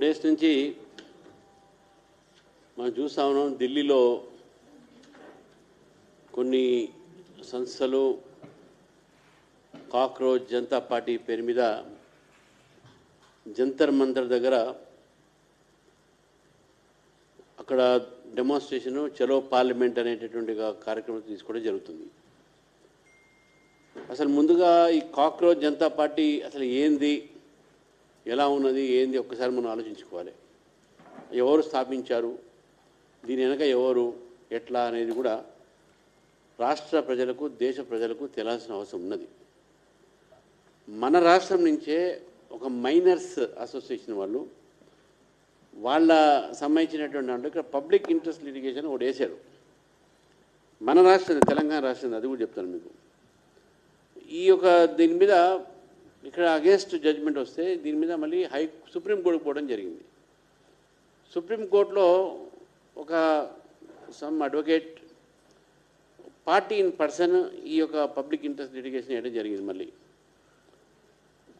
Days నుంచి మనం చూస్తా ఉన్నాం. ఢిల్లీలో కొన్ని సంస్థలు కాక్రోచ్ జనతా పార్టీ పేరు మీద జంతర్ మంతర్ దగ్గర అక్కడ డెమాన్స్ట్రేషను చలో పార్లమెంట్ అనేటటువంటి కార్యక్రమం తీసుకోవడం జరుగుతుంది. అసలు ముందుగా ఈ కాక్రోచ్ జనతా పార్టీ అసలు ఏంది, ఎలా ఉన్నది, ఏంది ఒక్కసారి మనం ఆలోచించుకోవాలి. ఎవరు స్థాపించారు, దీని వెనక ఎవరు, ఎట్లా అనేది కూడా రాష్ట్ర ప్రజలకు, దేశ ప్రజలకు తెలియాల్సిన అవసరం ఉన్నది. మన రాష్ట్రం నుంచే ఒక మైనర్స్ అసోసియేషన్ వాళ్ళు వాళ్ళ సంబంధించినటువంటి అంటే ఇక్కడ పబ్లిక్ ఇంట్రెస్ట్ లిటిగేషన్ ఒకటి వేశారు. మన రాష్ట్రం, తెలంగాణ రాష్ట్రం, అది కూడా చెప్తాను మీకు. ఈ యొక్క దీని మీద ఇక్కడ అగేన్స్ట్ జడ్జిమెంట్ వస్తే దీని మీద మళ్ళీ సుప్రీంకోర్టుకు పోవడం జరిగింది. సుప్రీంకోర్టులో ఒక some advocate party in person ఈ యొక్క పబ్లిక్ ఇంట్రెస్ట్ లిటిగేషన్ వేయడం జరిగింది. మళ్ళీ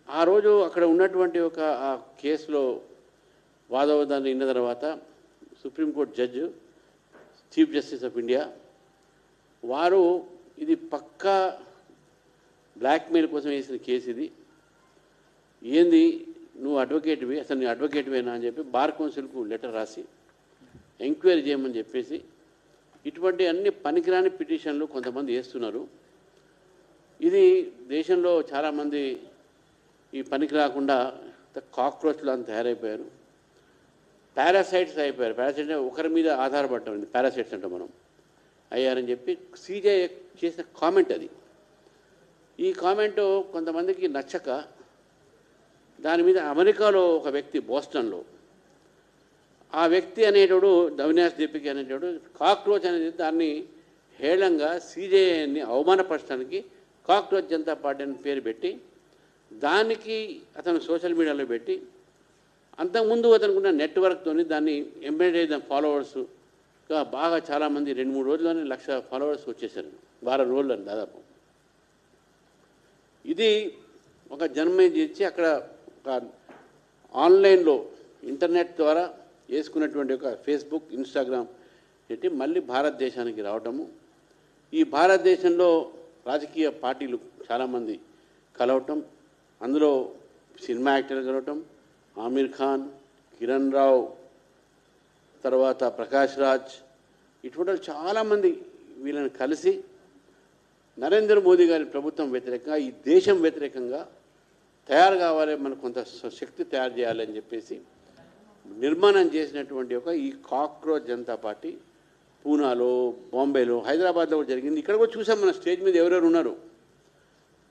ఆ రోజు అక్కడ ఉన్నటువంటి ఒక ఆ కేసులో వాదోవాదాన్ని విన్న తర్వాత supreme court judge, chief justice of India వారు ఇది పక్కా బ్లాక్మెయిల్ కోసం వేసిన కేసు, ఇది ఏంది, నువ్వు అడ్వకేట్వి, అసలు నీ అడ్వకేట్వేనా అని చెప్పి బార్ కౌన్సిల్కు లెటర్ రాసి ఎంక్వైరీ చేయమని చెప్పేసి ఇటువంటి అన్ని పనికిరాని పిటిషన్లు కొంతమంది వేస్తున్నారు. ఇది దేశంలో చాలామంది ఈ పనికి రాకుండా కాక్రోచ్లు అంత తయారైపోయారు, పారాసైట్స్ అయిపోయారు. పారాసైట్స్ అంటే ఒకరి మీద ఆధారపడటం, పారాసైట్స్ అంటే మనం అయ్యారని చెప్పి సీజే చేసిన కామెంట్ అది. ఈ కామెంటు కొంతమందికి నచ్చక దాని మీద అమెరికాలో ఒక వ్యక్తి, బోస్టన్లో ఆ వ్యక్తి అనేటోడు అవినాష్ దీపిక అనేటోడు కాక్రోచ్ అనేది దాన్ని హేళంగా సీజేని అవమానపరచడానికి కాక్రోచ్ జనతా పార్టీ అని పేరు పెట్టి దానికి అతను సోషల్ మీడియాలో పెట్టి అంతకుముందు అతనుకున్న నెట్వర్క్తో దాన్ని ఎంబెడెడ్ ఫాలోవర్స్గా బాగా చాలామంది 2-3 రోజుల్లోనే 1,00,000 ఫాలోవర్స్ వచ్చేసారు, వారం రోజులని దాదాపు. ఇది ఒక జన్మ చేసి అక్కడ ఒక ఆన్లైన్లో ఇంటర్నెట్ ద్వారా వేసుకున్నటువంటి ఒక ఫేస్బుక్, ఇన్స్టాగ్రామ్ పెట్టి మళ్ళీ భారతదేశానికి రావటము. ఈ భారతదేశంలో రాజకీయ పార్టీలు చాలామంది కలవటం, అందులో సినిమా యాక్టర్లు కలవటం, ఆమిర్ ఖాన్, కిరణ్ రావు, తర్వాత ప్రకాష్ రాజ్, ఇటువంటి చాలామంది వీళ్ళని కలిసి నరేంద్ర మోదీ గారి ప్రభుత్వం వ్యతిరేకంగా, ఈ దేశం వ్యతిరేకంగా తయారు కావాలి, మనకు కొంత శక్తి తయారు చేయాలని చెప్పేసి నిర్మాణం చేసినటువంటి ఒక ఈ కాక్రోచ్ జనతా పార్టీ పూనాలో, బాంబేలో, హైదరాబాద్లో కూడా జరిగింది. ఇక్కడ కూడా చూసాం మన స్టేజ్ మీద ఎవరెవరు ఉన్నారు.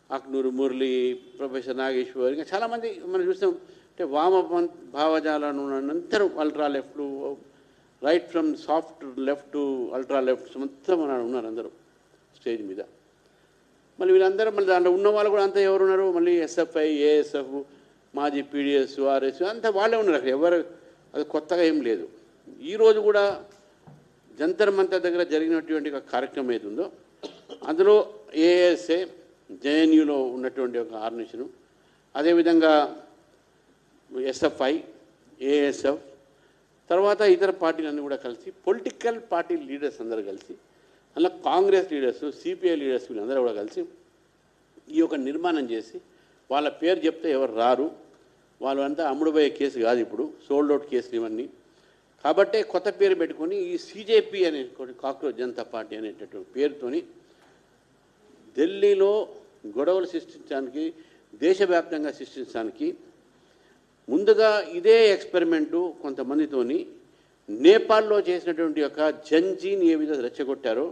అక్నూరు మురళి, ప్రొఫెసర్ నాగేశ్వర్, ఇంకా చాలామంది మనం చూస్తాం. అంటే వామపంత్ భావజాలను అందరూ అల్ట్రా లెఫ్ట్లు, right from soft left to ultra left మొత్తం ఉన్నారు అందరూ స్టేజ్ మీద. మళ్ళీ వీళ్ళందరూ మళ్ళీ దాంట్లో ఉన్న వాళ్ళు కూడా అంతా ఎవరు ఉన్నారు, మళ్ళీ ఎస్ఎఫ్ఐ, ఏఎస్ఎఫ్, మాజీ పీడిఎస్, ఆర్ఎస్ అంతా వాళ్ళే ఉన్నారు అక్కడ. ఎవరు అది కొత్తగా ఏం లేదు. ఈరోజు కూడా జంతర్ మంతర్ దగ్గర జరిగినటువంటి ఒక కార్యక్రమం ఏదుందో అందులో ఏఎస్ఏ, జేఎన్యూలో ఉన్నటువంటి ఒక ఆర్గనైజేషను, అదేవిధంగా ఎస్ఎఫ్ఐ, ఏఎస్ఎఫ్, తర్వాత ఇతర పార్టీలన్నీ కూడా కలిసి పొలిటికల్ పార్టీ లీడర్స్ అందరూ కలిసి, అందులో కాంగ్రెస్ లీడర్స్, సిపిఐ లీడర్స్ వీళ్ళందరూ కూడా కలిసి ఈ యొక్క నిర్మాణం చేసి వాళ్ళ పేరు చెప్తే ఎవరు రారు, వాళ్ళు అంతా అమ్ముడుపోయే కేసు కాదు, ఇప్పుడు సోల్డ్ అవుట్ కేసులు ఇవన్నీ. కాబట్టే కొత్త పేరు పెట్టుకొని ఈ సిజేపీ అనే కాక్రోచ్ జనతా పార్టీ అనేటటువంటి పేరుతోని ఢిల్లీలో గొడవలు సృష్టించడానికి, దేశవ్యాప్తంగా సృష్టించడానికి ముందుగా ఇదే ఎక్స్పెరిమెంటు కొంతమందితోని నేపాల్లో చేసినటువంటి యొక్క జంజీని ఏ విధంగా రెచ్చగొట్టారో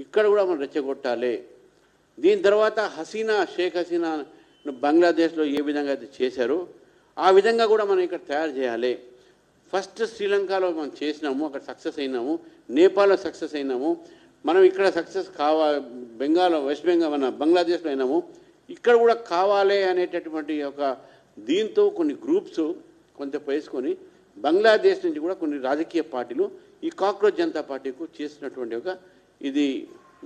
ఇక్కడ కూడా మనం రెచ్చగొట్టాలి. దీని తర్వాత హసీనా, షేక్ హసీనా బంగ్లాదేశ్లో ఏ విధంగా అయితే చేశారో ఆ విధంగా కూడా మనం ఇక్కడ తయారు చేయాలి. ఫస్ట్ శ్రీలంకలో మనం చేసినాము, అక్కడ సక్సెస్ అయినాము, నేపాల్లో సక్సెస్ అయినాము, మనం ఇక్కడ సక్సెస్ వెస్ట్ బెంగాల్ మన బంగ్లాదేశ్లో అయినాము, ఇక్కడ కూడా కావాలి అనేటటువంటి ఒక దీంతో కొన్ని గ్రూప్స్ కొంత వేసుకొని బంగ్లాదేశ్ నుంచి కూడా కొన్ని రాజకీయ పార్టీలు ఈ కాక్రోచ్ జనతా పార్టీకు చేసినటువంటి ఒక ఇది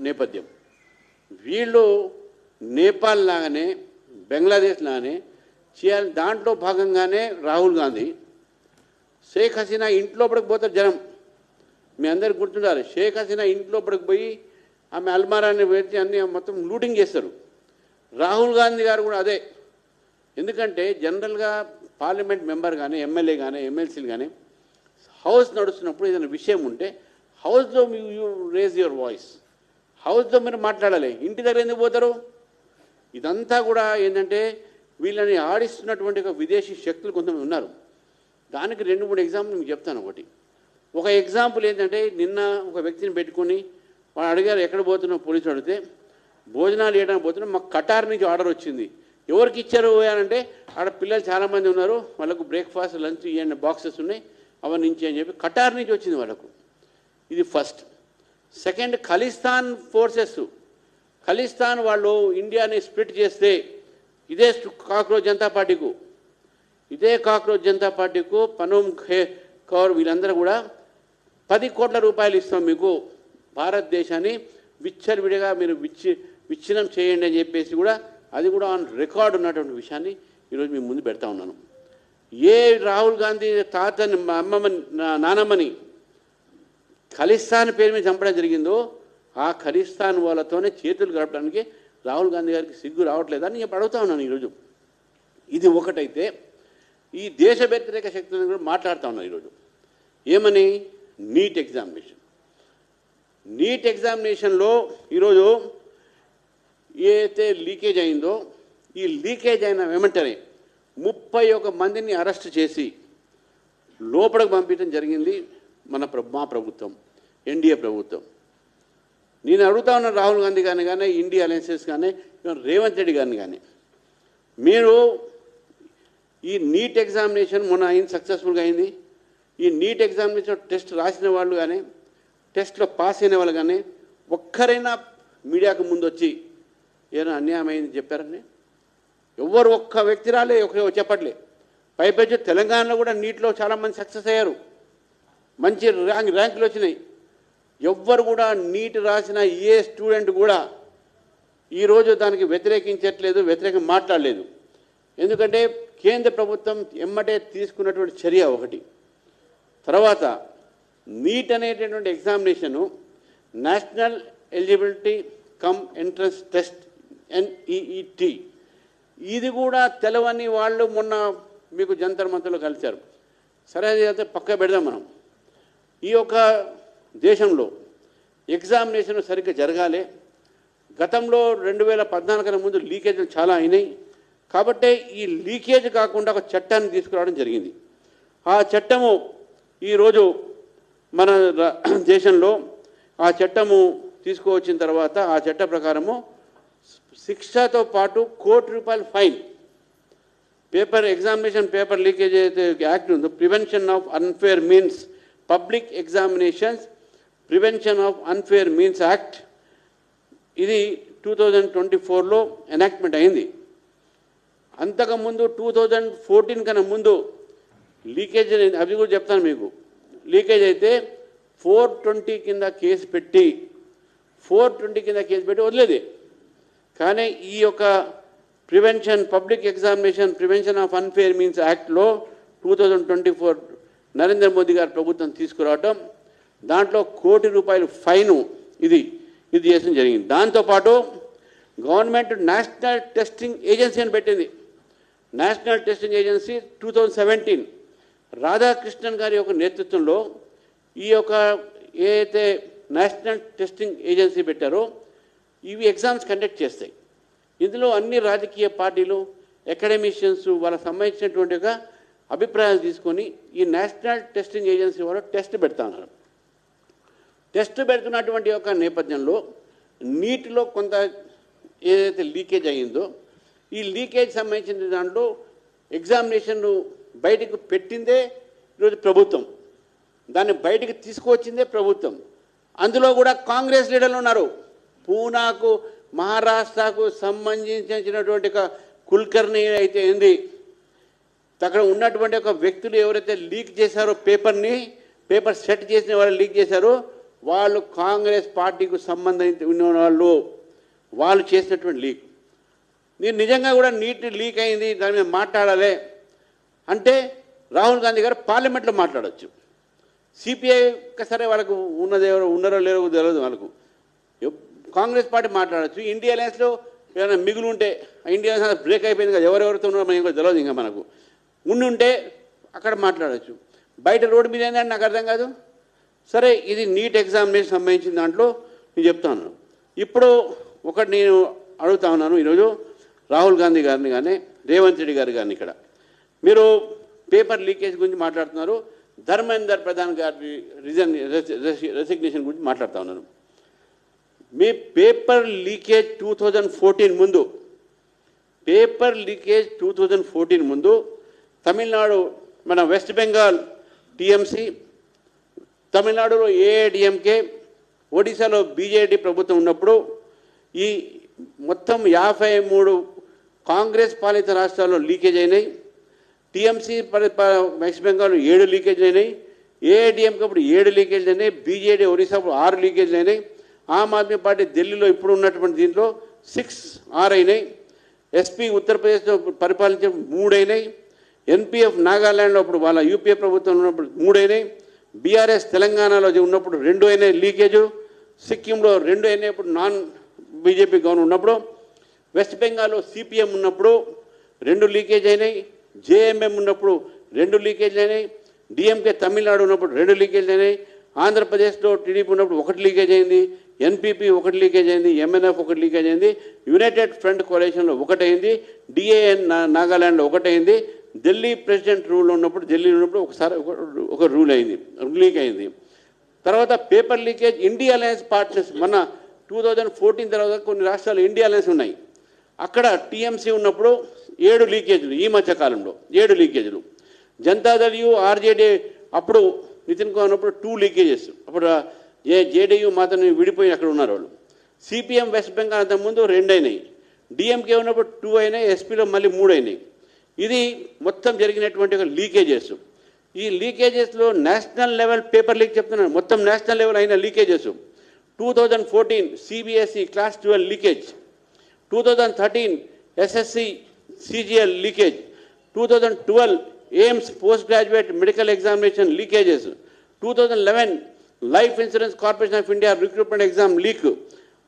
నేపథ్యం. వీళ్ళు నేపాల్ లాగానే, బంగ్లాదేశ్ లాగానే చేయాలి. దాంట్లో భాగంగానే రాహుల్ గాంధీ షేక్ హసీనా ఇంట్లోపడికి పోతారు జనం. మీ అందరికి గుర్తుండాలి, షేక్ హసీనా ఇంట్లోపడికి పోయి ఆమె అల్మారాన్ని పెట్టి అన్ని మొత్తం లూటింగ్ చేస్తారు. రాహుల్ గాంధీ గారు కూడా అదే. ఎందుకంటే జనరల్గా పార్లమెంట్ మెంబర్ కానీ, ఎమ్మెల్యే కానీ, ఎమ్మెల్సీలు కానీ హౌస్ నడుస్తున్నప్పుడు ఏదైనా విషయం ఉంటే హౌస్లో యూ రేజ్ యువర్ వాయిస్, హౌస్లో మీరు మాట్లాడాలి. ఇంటి దగ్గర ఎందుకు పోతారు? ఇదంతా కూడా ఏంటంటే వీళ్ళని ఆడిస్తున్నటువంటి ఒక విదేశీ శక్తులు కొంతమంది ఉన్నారు. దానికి 2-3 ఎగ్జాంపుల్ మీకు చెప్తాను. ఒక ఎగ్జాంపుల్ ఏంటంటే, నిన్న ఒక వ్యక్తిని పెట్టుకొని వాడు అడిగారు, ఎక్కడ పోతున్నావు? పోలీసులు అడిగితే భోజనాలు చేయడానికి పోతున్నాం, మాకు కటార్ నుంచి ఆర్డర్ వచ్చింది. ఎవరికి ఇచ్చారు అంటే, ఆడ పిల్లలు చాలామంది ఉన్నారు, వాళ్ళకు బ్రేక్ఫాస్ట్ లంచ్ ఇవన్నీ బాక్సెస్ ఉన్నాయి, అవన్నీ నుంచి అని చెప్పి కటార్ నుంచి వచ్చింది వాళ్ళకు. ఇది first. Second, Khalistan forces, Khalistan వాళ్ళు ఇండియాని స్ప్లిట్ చేస్తే ఇదే కాక్రోచ్ జనతా పార్టీకు పనోమ్ కౌర్ వీళ్ళందరూ కూడా 10 కోట్ల రూపాయలు ఇస్తాం మీకు, భారతదేశాన్ని విచ్చలవిడిగా మీరు విచ్ఛిన్నం చేయండి అని చెప్పేసి కూడా, అది కూడా ఆన్ రికార్డు ఉన్నటువంటి విషయాన్ని ఈరోజు మీ ముందు పెడతా ఉన్నాను. ఏ రాహుల్ గాంధీ తాతని, అమ్మమ్మని, నానమ్మని ఖలిస్తాన్ పేరు మీద చంపడం జరిగిందో, ఆ ఖలిస్తాన్ వాళ్ళతోనే చేతులు గడపడానికి రాహుల్ గాంధీ గారికి సిగ్గు రావట్లేదని నేను అడుగుతా ఉన్నాను ఈరోజు. ఇది ఒకటైతే, ఈ దేశ వ్యతిరేక శక్తులను కూడా మాట్లాడుతూ ఉన్నాను ఈరోజు. ఏమని? నీట్ ఎగ్జామినేషన్లో ఈరోజు ఏదైతే లీకేజ్ అయిందో, ఈ లీకేజ్ అయిన వెంటనే 31 మందిని అరెస్ట్ చేసి లోపలికి పంపించడం జరిగింది మా ప్రభుత్వం, ఎన్డీఏ ప్రభుత్వం. నేను అడుగుతా ఉన్నాను రాహుల్ గాంధీ గారిని కానీ, ఇండియా అలయన్సెస్ కానీ, రేవంత్ రెడ్డి గారిని కానీ, మీరు ఈ నీట్ ఎగ్జామినేషన్ మొన్న అయింది, సక్సెస్ఫుల్గా అయింది. ఈ నీట్ ఎగ్జామినేషన్ టెస్ట్ రాసిన వాళ్ళు కానీ, టెస్ట్లో పాస్ అయిన వాళ్ళు కానీ ఒక్కరైనా మీడియాకు ముందు వచ్చి ఏదైనా అన్యాయం అయింది చెప్పారని? ఎవరు ఒక్క వ్యక్తి రాలే, చెప్పట్లే. పైపైచి తెలంగాణలో కూడా నీట్లో చాలామంది సక్సెస్ అయ్యారు, మంచి ర్యాంకులు వచ్చినాయి. ఎవ్వరు కూడా నీట్ రాసిన ఏ స్టూడెంట్ కూడా ఈరోజు దానికి వ్యతిరేకించట్లేదు, వ్యతిరేకం మాట్లాడలేదు. ఎందుకంటే కేంద్ర ప్రభుత్వం ఎమ్మటే తీసుకున్నటువంటి చర్య ఒకటి. తర్వాత నీట్ అనేటటువంటి examination national eligibility cum entrance test, NEET, ఇది కూడా తెలవని వాళ్ళు మొన్న మీకు జంతర్ మంతర్లో కలిశారు. సరే, అది అయితే పక్క పెడదాం. మనం ఈ యొక్క దేశంలో ఎగ్జామినేషన్ సరిగ్గా జరగాలి. గతంలో 2014 కన్నా ముందు లీకేజీలు చాలా అయినాయి. కాబట్టి ఈ లీకేజ్ కాకుండా ఒక చట్టాన్ని తీసుకురావడం జరిగింది. ఆ చట్టము ఈరోజు మన దేశంలో ఆ చట్టము తీసుకువచ్చిన తర్వాత, ఆ చట్ట ప్రకారము శిక్షతో పాటు ₹1,00,00,000 ఫైన్. ఎగ్జామినేషన్ పేపర్ లీకేజ్ అయితే యాక్ట్ ఉందో, prevention of unfair means public examinations prevention of unfair means act, ఇది 2024లో ఎనాక్ట్మెంట్ అయింది. అంతకుముందు 2014 కన్నా ముందు లీకేజ్, అవి కూడా చెప్తాను మీకు. లీకేజ్ అయితే 420 కింద కేసు పెట్టి వదిలేది. కానీ ఈ యొక్క public examination prevention of unfair means యాక్ట్లో 2024 నరేంద్ర మోదీ గారి ప్రభుత్వం తీసుకురావటం, దాంట్లో ₹1,00,00,000 ఫైను ఇది చేయడం జరిగింది. దాంతోపాటు గవర్నమెంట్ నేషనల్ టెస్టింగ్ ఏజెన్సీ అని పెట్టింది. నేషనల్ టెస్టింగ్ ఏజెన్సీ 2017 రాధాకృష్ణన్ గారి యొక్క నేతృత్వంలో ఈ యొక్క ఏదైతే నేషనల్ టెస్టింగ్ ఏజెన్సీ పెట్టారో, ఇవి ఎగ్జామ్స్ కండక్ట్ చేస్తాయి. ఇందులో అన్ని రాజకీయ పార్టీలు, అకాడమిషియన్స్ వాళ్ళకి సంబంధించినటువంటి ఒక అభిప్రాయాలు తీసుకొని ఈ నేషనల్ టెస్టింగ్ ఏజెన్సీ వాళ్ళు టెస్ట్ పెడుతున్నారు. టెస్ట్ పెడుతున్నటువంటి యొక్క నేపథ్యంలో నీటిలో కొంత ఏదైతే లీకేజ్ అయ్యిందో, ఈ లీకేజ్ సంబంధించిన దాంట్లో ఎగ్జామినేషన్ బయటకు పెట్టిందే ఈరోజు ప్రభుత్వం, దాన్ని బయటికి తీసుకువచ్చిందే ప్రభుత్వం. అందులో కూడా కాంగ్రెస్ లీడర్లు ఉన్నారు. పూనాకు, మహారాష్ట్రకు సంబంధించినటువంటి ఒక కుల్కర్ణి అయితే ఏంది, అక్కడ ఉన్నటువంటి ఒక వ్యక్తులు ఎవరైతే లీక్ చేశారో పేపర్ సెట్ చేసిన వాళ్ళు లీక్ చేశారో, వాళ్ళు కాంగ్రెస్ పార్టీకి సంబంధించి ఉన్న వాళ్ళు చేసినటువంటి లీక్. నేను నిజంగా కూడా నీట్ లీక్ అయింది, దాని మీద మాట్లాడాలి అంటే రాహుల్ గాంధీ గారు పార్లమెంట్లో మాట్లాడవచ్చు. సిపిఐ సరే వాళ్ళకు ఉన్నారో లేరో తెలియదు వాళ్ళకు. కాంగ్రెస్ పార్టీ మాట్లాడచ్చు. ఇండియా అలయన్స్లో ఏమైనా మిగులు ఉంటే ఇండియా అలయన్స్ బ్రేక్ అయిపోయింది కదా, ఎవరెవరితో ఉన్నారో మనకి తెలియదు. ఇంకా మనకు ఉంటే అక్కడ మాట్లాడచ్చు. బయట రోడ్డు మీద ఏంటంటే నాకు అర్థం కాదు. సరే, ఇది నీట్ ఎగ్జామినేషన్ సంబంధించిన దాంట్లో నేను చెప్తాను. ఇప్పుడు ఒకటి నేను అడుగుతా ఉన్నాను ఈరోజు రాహుల్ గాంధీ గారిని కానీ రేవంత్ రెడ్డి గారు కానీ, ఇక్కడ మీరు పేపర్ లీకేజ్ గురించి మాట్లాడుతున్నారు, ధర్మేందర్ ప్రధాన్ గారి రెసిగ్నేషన్ గురించి మాట్లాడుతూ ఉన్నాను. మీ పేపర్ లీకేజ్ 2014 ముందు, పేపర్ లీకేజ్ 2014 ముందు తమిళనాడు, మన వెస్ట్ బెంగాల్ టీఎంసీ, తమిళనాడులో ఏఐడిఎంకే, ఒడిశాలో బీజేడీ ప్రభుత్వం ఉన్నప్పుడు ఈ మొత్తం 53 కాంగ్రెస్ పాలిత రాష్ట్రాల్లో లీకేజ్ అయినాయి. టీఎంసీ వెస్ట్ బెంగాల్ 7 లీకేజ్ అయినాయి, ఏఐడిఎంకి అప్పుడు 7 లీకేజ్ అయినాయి, బీజేడీ ఒడిశా 6 లీకేజ్ అయినాయి, ఆమ్ ఆద్మీ పార్టీ ఢిల్లీలో ఇప్పుడు ఉన్నటువంటి దీంట్లో 6 అయినాయి, ఎస్పీ ఉత్తరప్రదేశ్లో పరిపాలించే 3 అయినాయి, ఎన్పీఎఫ్ నాగాల్యాండ్లో అప్పుడు వాళ్ళ యూపీఏ ప్రభుత్వం ఉన్నప్పుడు 3 అయినాయి, బీఆర్ఎస్ తెలంగాణలో ఉన్నప్పుడు 2 అయినాయి లీకేజు, సిక్కింలో 2 అయినాయి ఇప్పుడు నాన్ బీజేపీ గవర్నమెంట్ ఉన్నప్పుడు, వెస్ట్ బెంగాల్లో సిపిఎం ఉన్నప్పుడు 2 లీకేజ్ అయినాయి, జేఎంఎం ఉన్నప్పుడు 2 లీకేజ్ అయినాయి, డిఎంకే తమిళనాడు ఉన్నప్పుడు 2 లీకేజ్ అయినాయి, ఆంధ్రప్రదేశ్లో టీడీపీ ఉన్నప్పుడు 1 లీకేజ్ అయింది, ఎన్పీపీ 1 లీకేజ్ అయింది, ఎంఎన్ఎఫ్ 1 లీకేజ్ అయింది, యునైటెడ్ ఫ్రంట్ కోalitionలో 1 అయింది, డిఏఎన్ నాగాల్యాండ్లో 1 అయింది, ఢిల్లీ ప్రెసిడెంట్ రూల్ ఉన్నప్పుడు ఒకసారి ఒక రూల్ అయింది, లీక్ అయింది. తర్వాత paper leakage India alliance partners, మన 2014 తర్వాత కొన్ని రాష్ట్రాలు ఇండియా అలయన్స్ ఉన్నాయి, అక్కడ టీఎంసీ ఉన్నప్పుడు 7 లీకేజీలు, ఈ మధ్య కాలంలో 7 లీకేజీలు, జనతాదళ్ ఆర్జేడీ అప్పుడు నితిన్ కుమార్ ఉన్నప్పుడు 2 లీకేజెస్, అప్పుడు జేడీయూ మాత్రం విడిపోయి అక్కడ ఉన్నారు వాళ్ళు, సిపిఎం వెస్ట్ బెంగాల్ అంతకుముందు 2 అయినాయి, డిఎంకే ఉన్నప్పుడు 2 అయినాయి, ఎస్పీలో మళ్ళీ 3 అయినాయి. ఇది మొత్తం జరిగినటువంటి ఒక లీకేజెస్. ఈ లీకేజెస్లో నేషనల్ లెవెల్ పేపర్ లీక్ చెప్తున్నాను, మొత్తం నేషనల్ లెవెల్ అయిన leakages 2014 CBSE class 12 leakage, 2013 SSC CGL leakage, 2012 AIIMS post graduate medical examination leakages, 2011 life insurance corporation of India recruitment exam leak,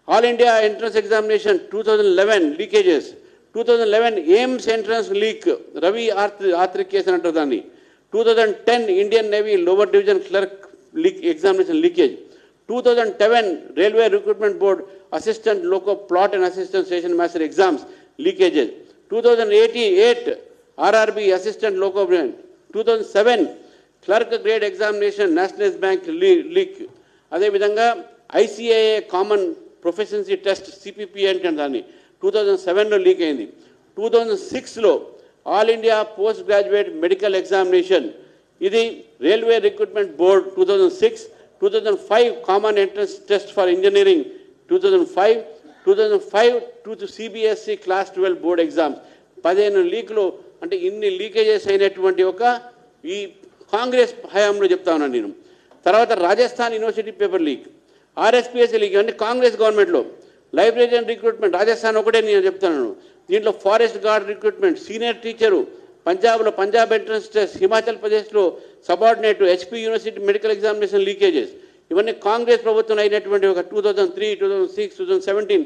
all India entrance examination 2011 leakages, 2011 AIIMS entrance leak, Ravi Atri case అని అంటారు దాన్ని, 2010 Indian navy lower division clerk leak examination leakage, 2010 railway recruitment board assistant loco pilot and assistant station master exams leakages, 2008 RRB assistant loco 2007 clerk grade examination nationalise bank leak, అదేవిధంగా ICIA common proficiency test CPP అంటే దాన్ని 2007లో leak అయింది, 2006లో all India post graduate medical examination, ఇది railway recruitment board 2006, 2005 common entrance test for engineering 2005 to CBSE class 12 board exams, 15 లీకులు. అంటే ఇన్ని లీకేజెస్ అయినటువంటి ఒక ఈ కాంగ్రెస్ హయాంలో చెప్తా ఉన్నాను నేను. తర్వాత Rajasthan university paper leak, RSPSC leak, అంటే కాంగ్రెస్ గవర్నమెంట్లో లైబ్రేరియన్ రిక్రూట్మెంట్ రాజస్థాన్ ఒకటే నేను చెప్తాను. దీంట్లో forest guard recruitment, senior teacher పంజాబ్లో పంజాబ్ ఎంట్రన్స్ టెస్ట్, హిమాచల్ ప్రదేశ్లో subordinate, HP university medical examination leakages, ఇవన్నీ కాంగ్రెస్ ప్రభుత్వం అయినటువంటి ఒక 2003, 2006, 2017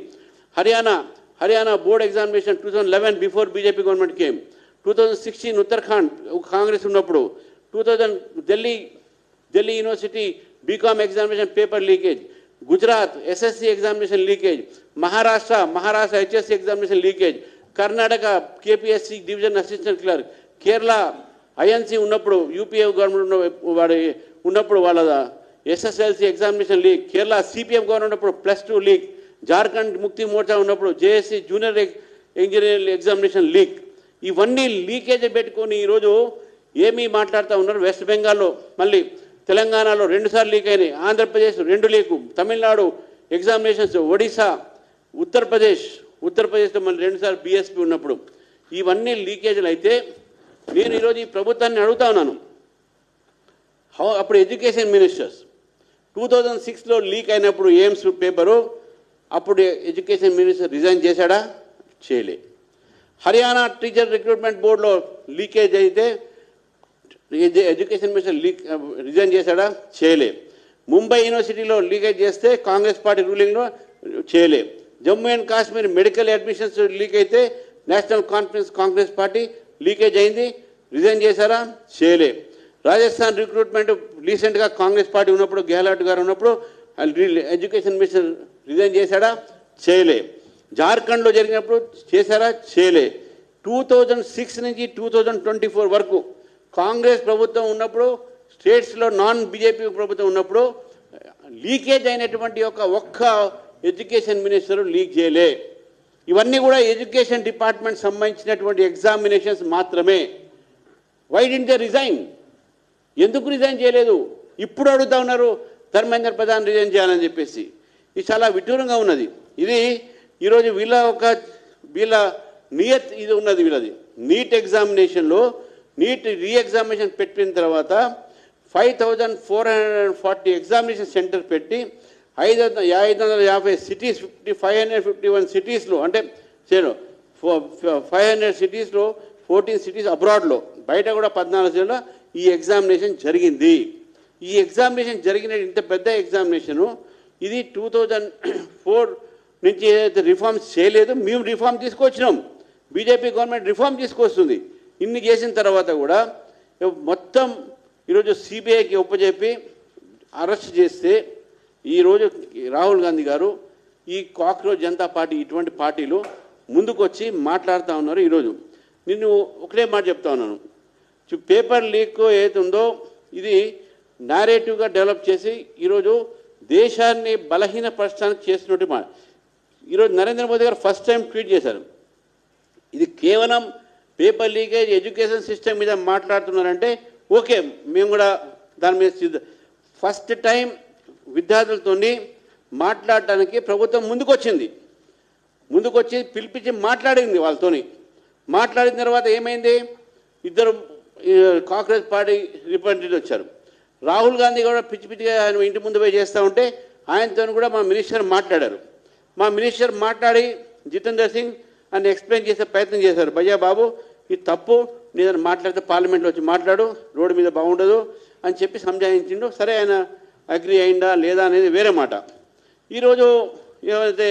Haryana board examination 2011 before BJP government came, 2016 Uttarakhand Congress ఉన్నప్పుడు, 2000 Delhi university BCom examination paper leakage, Gujarat SSC examination leakage, Maharashtra HSC examination leakage, Karnataka KPSC division assistant clerk, Kerala INC ఉన్నప్పుడు UPA government ఉన్నప్పుడు వాళ్ళ SSLC examination leak, Kerala CPM government ఉన్నప్పుడు +2 leak, Jharkhand ముక్తి మోర్చా ఉన్నప్పుడు JSC junior engineering examination leak. ఇవన్నీ leakage పెట్టుకొని ఈరోజు ఏమీ మాట్లాడుతూ ఉన్నారు. వెస్ట్ బెంగాల్లో మళ్ళీ, తెలంగాణలో 2 సార్లు లీక్ అయినాయి, ఆంధ్రప్రదేశ్ 2 లీకు, తమిళనాడు ఎగ్జామినేషన్స్, ఒడిశా, ఉత్తరప్రదేశ్లో మళ్ళీ 2 సార్లు బీఎస్పీ ఉన్నప్పుడు ఇవన్నీ లీకేజీలు అయితే నేను ఈరోజు ఈ ప్రభుత్వాన్ని అడుగుతా ఉన్నాను. అప్పుడు ఎడ్యుకేషన్ మినిస్టర్స్ 2006లో లీక్ అయినప్పుడు ఎయిమ్స్ పేపరు, అప్పుడు ఎడ్యుకేషన్ మినిస్టర్ రిజైన్ చేశాడా? చేయలే. హర్యానా టీచర్ రిక్రూట్మెంట్ బోర్డులో లీకేజ్ అయితే ఎడ్యుకేషన్ మినిస్టర్ రిజైన్ చేశాడా? చేయలే. ముంబై యూనివర్సిటీలో లీకేజ్ చేస్తే కాంగ్రెస్ పార్టీ రూలింగ్లో చేయలే. Jammu and Kashmir medical admissions leak అయితే నేషనల్ కాన్ఫరెన్స్ కాంగ్రెస్ పార్టీ లీకేజ్ అయింది, రిజైన్ చేశారా? చేయలే. రాజస్థాన్ రిక్రూట్మెంట్ రీసెంట్గా కాంగ్రెస్ పార్టీ ఉన్నప్పుడు గెహ్లాట్ గారు ఉన్నప్పుడు ఎడ్యుకేషన్ మినిస్టర్ రిజైన్ చేశాడా? చేయలే. జార్ఖండ్లో జరిగినప్పుడు చేశారా? చేయలే. 2006 నుంచి 2024 వరకు కాంగ్రెస్ ప్రభుత్వం ఉన్నప్పుడు, స్టేట్స్లో నాన్ బీజేపీ ప్రభుత్వం ఉన్నప్పుడు లీకేజ్ అయినటువంటి ఒక్క ఎడ్యుకేషన్ మినిస్టర్ లీక్ చేయలే. ఇవన్నీ కూడా ఎడ్యుకేషన్ డిపార్ట్మెంట్ సంబంధించినటువంటి ఎగ్జామినేషన్స్ మాత్రమే. Why did they resign? ఎందుకు రిజైన్ చేయలేదు? ఇప్పుడు అడుగుతా ఉన్నారు ధర్మేంద్ర ప్రధాన్ రిజైన్ చేయాలని చెప్పేసి. ఇది చాలా విడ్డూరంగా ఉన్నది. ఇది ఈరోజు వీళ్ళ నియత్ ఇది ఉన్నది. వీళ్ళది నీట్ ఎగ్జామినేషన్లో నీట్ రీఎగ్జామినేషన్ పెట్టిన తర్వాత 5440 ఎగ్జామినేషన్ సెంటర్ పెట్టి 550 సిటీస్ 551 సిటీస్లో, అంటే 500 సిటీస్లో 14 సిటీస్ అబ్రాడ్లో, బయట కూడా 14 సిటీలో ఈ ఎగ్జామినేషన్ జరిగింది. ఈ ఎగ్జామినేషన్ జరిగిన ఇంత పెద్ద ఎగ్జామినేషను ఇది 2004 నుంచి ఏదైతే రిఫార్మ్స్ చేయలేదు, మేము రిఫార్మ్ తీసుకొచ్చినాం. బీజేపీ గవర్నమెంట్ రిఫార్మ్ తీసుకొస్తుంది. ఇన్ని చేసిన తర్వాత కూడా మొత్తం ఈరోజు సిబిఐకి ఒప్పజెప్పి అరెస్ట్ చేస్తే ఈరోజు రాహుల్ గాంధీ గారు, ఈ కాక్రోచ్ జనతా పార్టీ, ఇటువంటి పార్టీలు ముందుకొచ్చి మాట్లాడుతూ ఉన్నారు. ఈరోజు నిన్ను ఒకటే మాట చెప్తా ఉన్నాను, పేపర్ లీక్ ఏదైతే ఉందో ఇది నారేటివ్గా డెవలప్ చేసి ఈరోజు దేశాన్ని బలహీనపరచడానికి చేస్తున్నట్టు మాట. ఈరోజు నరేంద్ర మోదీ గారు ఫస్ట్ టైం ట్వీట్ చేశారు, ఇది కేవలం పేపర్ లీకేజ్ ఎడ్యుకేషన్ సిస్టమ్ మీద మాట్లాడుతున్నారంటే ఓకే, మేము కూడా దాని మీద ఫస్ట్ టైం విద్యార్థులతో మాట్లాడటానికి ప్రభుత్వం ముందుకొచ్చి పిలిపించి మాట్లాడింది వాళ్ళతోని. మాట్లాడిన తర్వాత ఏమైంది, ఇద్దరు కాంగ్రెస్ పార్టీ రిప్రజెంటేటివ్ వచ్చారు. రాహుల్ గాంధీ కూడా పిచ్చిగా ఆయన ఇంటి ముందు పోయి చేస్తూ ఉంటే ఆయనతో కూడా మా మినిస్టర్ మాట్లాడారు. మా మినిస్టర్ మాట్లాడి జితేందర్ సింగ్ అని ఎక్స్ప్లెయిన్ చేసే ప్రయత్నం చేశారు. భయ్యా బాబు ఇది తప్పు, నేను మాట్లాడితే పార్లమెంట్లో వచ్చి మాట్లాడు, రోడ్డు మీద బాగుండదు అని చెప్పి సంజాయించిండు. సరే, ఆయన అగ్రి అయిందా లేదా అనేది వేరే మాట. ఈరోజు ఏదైతే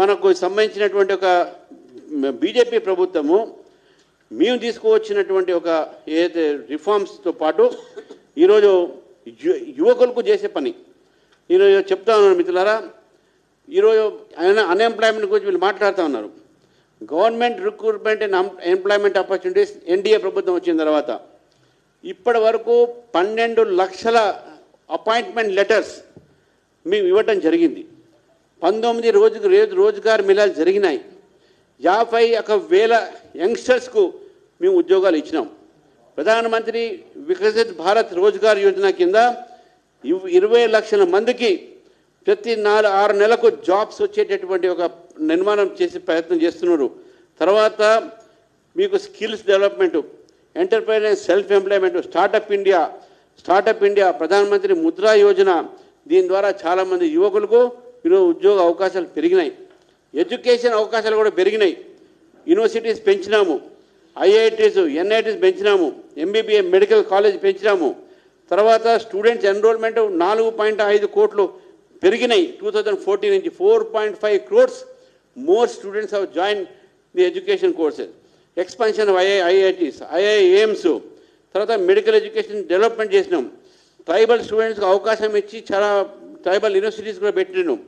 మనకు సంబంధించినటువంటి ఒక బీజేపీ ప్రభుత్వము మేము తీసుకువచ్చినటువంటి ఒక ఏదైతే రిఫార్మ్స్తో పాటు ఈరోజు యువకులకు చేసే పని ఈరోజు చెప్తా ఉన్నాను మిత్రులారా. ఈరోజు అన్ఎంప్లాయ్మెంట్ గురించి వీళ్ళు మాట్లాడుతూ ఉన్నారు. Government recruitment and employment opportunities NDA ప్రభుత్వం వచ్చిన తర్వాత ఇప్పటి వరకు 12 లక్షల అపాయింట్మెంట్ లెటర్స్ మేము ఇవ్వటం జరిగింది. 19 రోజుగారు మిలాలు జరిగినాయి. 51,000 యంగ్స్టర్స్కు మేము ఉద్యోగాలు ఇచ్చినాం. ప్రధానమంత్రి వికసిత్ భారత్ రోజ్గార్ యోజన కింద 20 లక్షల మందికి ప్రతి 6 నెలలకు జాబ్స్ వచ్చేటటువంటి ఒక నిర్మాణం చేసే ప్రయత్నం చేస్తున్నారు. తర్వాత మీకు skills development, entrepreneur self employment, startup India, ప్రధానమంత్రి ముద్రా యోజన, దీని ద్వారా చాలామంది యువకులకు ఈరోజు ఉద్యోగ అవకాశాలు పెరిగినాయి. ఎడ్యుకేషన్ అవకాశాలు కూడా పెరిగినాయి. యూనివర్సిటీస్ పెంచినాము, ఐఐటీస్ ఎన్ఐటీస్ పెంచినాము, ఎంబీబీఏ మెడికల్ కాలేజ్ పెంచినాము. తర్వాత స్టూడెంట్స్ ఎన్రోల్మెంట్ 4.5 కోట్లు పెరిగినాయి. 2014 నుంచి 4.5 crores more students have join the education courses. Expansion of IITs, IIMs, తర్వాత మెడికల్ ఎడ్యుకేషన్ డెవలప్మెంట్ చేసినాం. ట్రైబల్ స్టూడెంట్స్కి అవకాశం ఇచ్చి చాలా ట్రైబల్ యూనివర్సిటీస్ కూడా పెట్టినాం.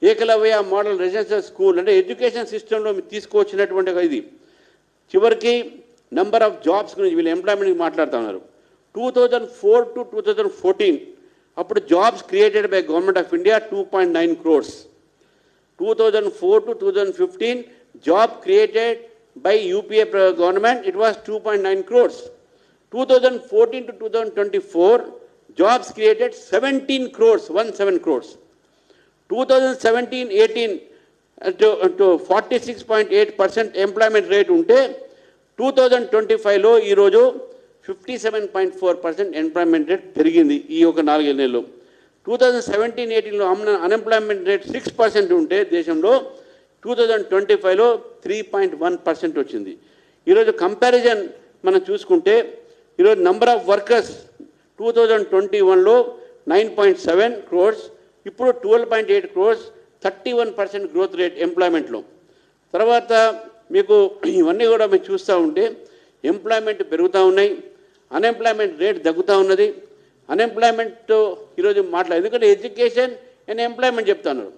ఏకలవ్య మోడల్ రెసిడెన్షియల్ స్కూల్, అంటే ఎడ్యుకేషన్ సిస్టంలో తీసుకువచ్చినటువంటి ఇది. చివరికి నెంబర్ ఆఫ్ జాబ్స్ గురించి వీళ్ళు ఎంప్లాయ్మెంట్కి మాట్లాడుతూ ఉన్నారు. 2004 to 2014 అప్పుడు jobs created by government of India 2.9 crores. 2004 to 2015 job created by UPA government, it was 2.9 crores. 2014 to 2024 jobs created 17 crores, 17 crores. 2017-18 to 46.8% employment rate ఉంటే 2025లో ఈరోజు 57.4% ఎంప్లాయ్మెంట్ రేట్ పెరిగింది. ఈ ఒక 4 నెలలు. 2017-18లో అన్ఎంప్లాయ్మెంట్ రేట్ 6% ఉంటే దేశంలో 2025లో 3.1% వచ్చింది. ఈరోజు కంపారిజన్ మనం చూసుకుంటే ఈరోజు నంబర్ ఆఫ్ వర్కర్స్ 2021లో 9.7 crores, ఇప్పుడు 12.8 crores, 31% గ్రోత్ రేట్ ఎంప్లాయ్మెంట్లో. తర్వాత మీకు ఇవన్నీ కూడా మీరు చూస్తూ ఉంటే ఎంప్లాయ్మెంట్ పెరుగుతూ ఉన్నాయి, అన్ఎంప్లాయ్మెంట్ రేట్ తగ్గుతూ ఉన్నది. అన్ఎంప్లాయ్మెంట్ ఈరోజు ఎందుకంటే ఎడ్యుకేషన్ అండ్ ఎంప్లాయ్మెంట్ చెప్తున్నారు.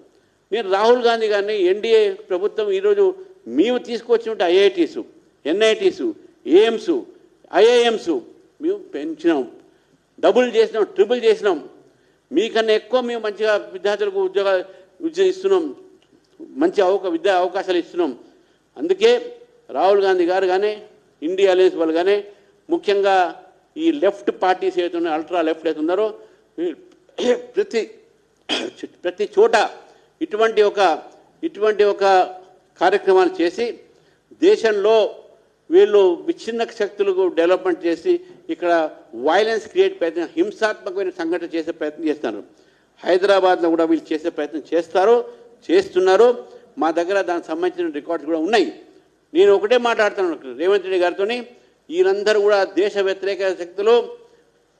నేను రాహుల్ గాంధీ గారిని ఎన్డీఏ ప్రభుత్వం ఈరోజు మేము తీసుకొచ్చినట్టు ఐఐటీసు, ఎన్ఐటీసు, ఏఎమ్స్, ఐఐఎమ్స్ మేము పెంచినాం, డబుల్ చేసినాం, ట్రిపుల్ చేసినాం. మీకన్నా ఎక్కువ మేము మంచిగా విద్యార్థులకు ఉద్యోగాలు ఇస్తున్నాం, మంచి విద్యా అవకాశాలు ఇస్తున్నాం. అందుకే రాహుల్ గాంధీ గారు కానీ ఇండియా అలయన్స్ వాళ్ళు కానీ ముఖ్యంగా ఈ లెఫ్ట్ పార్టీస్ ఏదైతే అల్ట్రా లెఫ్ట్ అయితే ఉన్నారో ప్రతి చోట ఇటువంటి ఒక కార్యక్రమాన్ని చేసి దేశంలో వీళ్ళు విచ్ఛిన్న శక్తులకు డెవలప్మెంట్ చేసి ఇక్కడ వైలెన్స్ క్రియేట్ ప్రయత్నం, హింసాత్మకమైన సంఘటన చేసే ప్రయత్నం చేస్తున్నారు. హైదరాబాద్లో కూడా వీళ్ళు చేసే ప్రయత్నం చేస్తున్నారు. మా దగ్గర దానికి సంబంధించిన రికార్డ్స్ కూడా ఉన్నాయి. నేను ఒకటే మాట్లాడుతున్నాను రేవంత్ రెడ్డి గారితో, వీళ్ళందరూ కూడా దేశ వ్యతిరేక శక్తులు.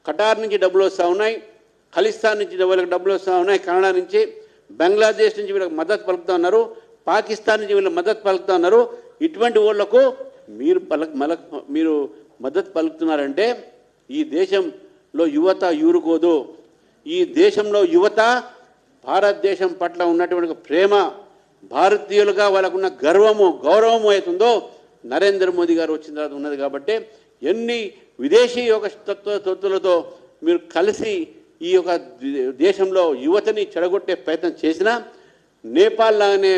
కటార్ నుంచి డబ్బులు వస్తూ ఉన్నాయి, ఖలిస్తాన్ నుంచి వీళ్ళకి డబ్బులు వస్తూ ఉన్నాయి, కెనడా నుంచి, బంగ్లాదేశ్ నుంచి వీళ్ళకి మద్దతు పలుకుతూ ఉన్నారు, పాకిస్తాన్ నుంచి వీళ్ళకి మద్దతు పలుకుతూ ఉన్నారు. ఇటువంటి వాళ్లకు మీరు మద్దతు పలుకుతున్నారంటే ఈ దేశంలో యువత ఊరుకోదు. ఈ దేశంలో యువత భారతదేశం పట్ల ఉన్నటువంటి ప్రేమ, భారతీయులుగా వాళ్ళకున్న గౌరవము అవుతుందో నరేంద్ర మోదీ గారు వచ్చిన తర్వాత ఉన్నది. కాబట్టి ఎన్ని విదేశీ యొక్క తత్తులతో మీరు కలిసి ఈ యొక్క దేశంలో యువతని చెడగొట్టే ప్రయత్నం చేసినా, నేపాల్ లాగానే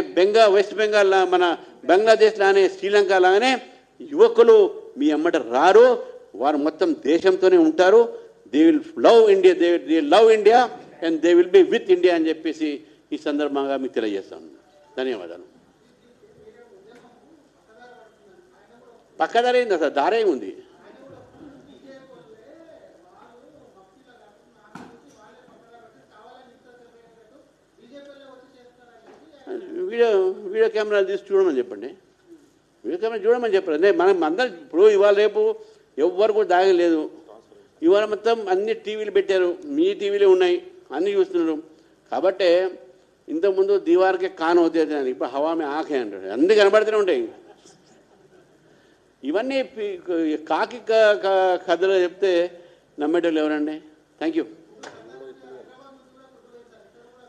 వెస్ట్ బెంగాల్ మన బంగ్లాదేశ్ లాగానే శ్రీలంక లాగానే యువకులు మీ అమ్మట రారు, వారు మొత్తం దేశంతోనే ఉంటారు. They will love India, they love India and they will be with India అని చెప్పేసి ఈ సందర్భంగా మీకు తెలియజేస్తాను. ధన్యవాదాలు. పక్కదారైంది, అసలు దారే ఉంది. వీడియో కెమెరాలు తీసి చూడమని చెప్పండి, వీడియో కెమెరా చూడమని చెప్పారు. అదే మనం అందరం ఇప్పుడు ఇవాళ రేపు ఎవ్వరు కూడా దాగలేదు. ఇవాళ మొత్తం అన్ని టీవీలు పెట్టారు, మీ టీవీలు ఉన్నాయి, అన్నీ చూస్తున్నారు. కాబట్టి ఇంతకుముందు దీవారకే కాన్ అవుతుంది అని, ఇప్పుడు హవామే ఆఖే అంటాడు, అన్నీ కనబడుతూనే ఉంటాయి. ఇవన్నీ కాకి కథలో చెప్తే నమ్మేటోళ్ళు ఎవరండి? Thank you.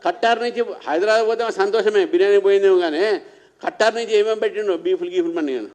కట్టార్ నుంచి హైదరాబాద్ పోతే సంతోషమే, బిర్యానీ పోయిందేమో, కానీ కట్టార్ నుంచి ఏమేమి పెట్టిండో బీఫ్లు గీఫ్లు పని